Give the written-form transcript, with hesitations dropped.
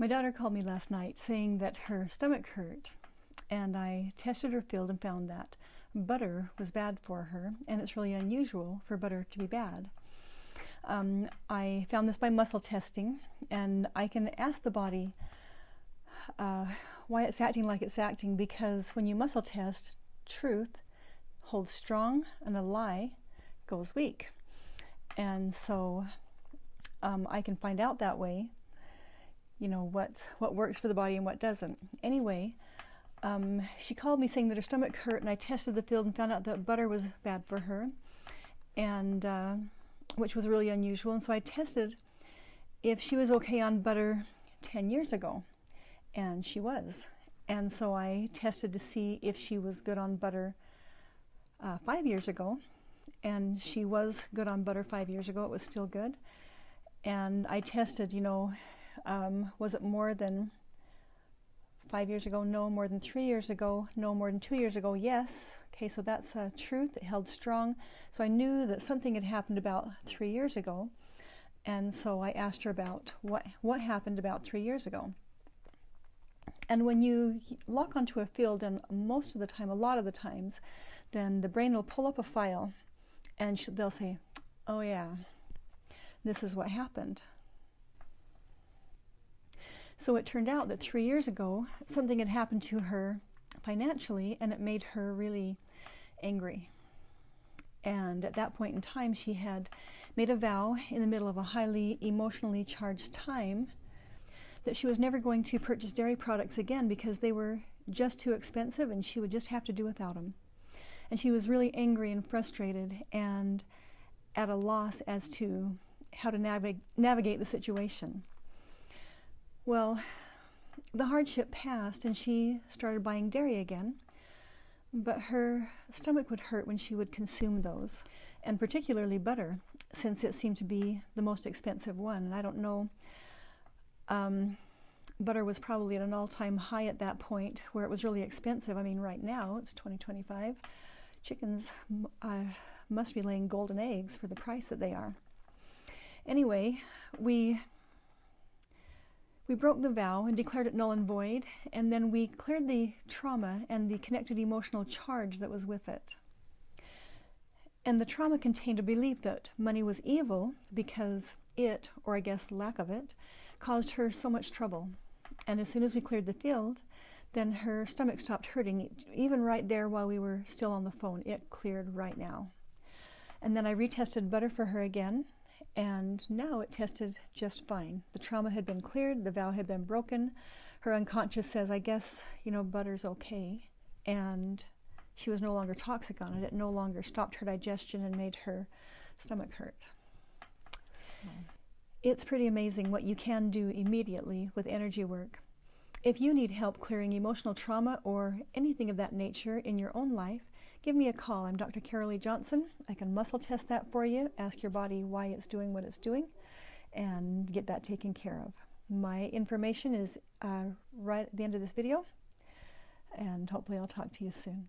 My daughter called me last night saying that her stomach hurt, and I tested her field and found that butter was bad for her, and it's really unusual for butter to be bad. I found this by muscle testing, and I can ask the body why it's acting like it's acting, because when you muscle test, truth holds strong and a lie goes weak. And so I can find out that way, you know, what works for the body and what doesn't. Anyway, she called me saying that her stomach hurt, and I tested the field and found out that butter was bad for her, and which was really unusual. And so I tested if she was okay on butter 10 years ago, and she was. And so I tested to see if she was good on butter 5 years ago, and she was good on butter 5 years ago. It was still good. And I tested, you know, was it more than 5 years ago? No. More than 3 years ago? No. More than 2 years ago? Yes. Okay, so that's truth. It held strong. So I knew that something had happened about 3 years ago, and so I asked her about what happened about 3 years ago. And when you lock onto a field, and most of the time, a lot of the times, then the brain will pull up a file, and they'll say, oh yeah, this is what happened. So it turned out that 3 years ago, something had happened to her financially, and it made her really angry. And at that point in time, she had made a vow in the middle of a highly emotionally charged time that she was never going to purchase dairy products again because they were just too expensive and she would just have to do without them. And she was really angry and frustrated and at a loss as to how to navigate the situation. Well, the hardship passed and she started buying dairy again, but her stomach would hurt when she would consume those, and particularly butter, since it seemed to be the most expensive one. And I don't know, butter was probably at an all-time high at that point where it was really expensive. I mean, right now, it's 2025, chickens must be laying golden eggs for the price that they are. Anyway, we broke the vow and declared it null and void, and then we cleared the trauma and the connected emotional charge that was with it. And the trauma contained a belief that money was evil because it, or I guess lack of it, caused her so much trouble. And as soon as we cleared the field, then her stomach stopped hurting, even right there while we were still on the phone. It cleared right now. And then I retested butter for her again, and now it tested just fine. The trauma had been cleared, the vow had been broken. Her unconscious says, I guess, you know, butter's okay. And she was no longer toxic on it. It no longer stopped her digestion and made her stomach hurt. So it's pretty amazing what you can do immediately with energy work. If you need help clearing emotional trauma or anything of that nature in your own life, give me a call. I'm Dr. Carolee Johnson. I can muscle test that for you, ask your body why it's doing what it's doing, and get that taken care of. My information is right at the end of this video, and hopefully I'll talk to you soon.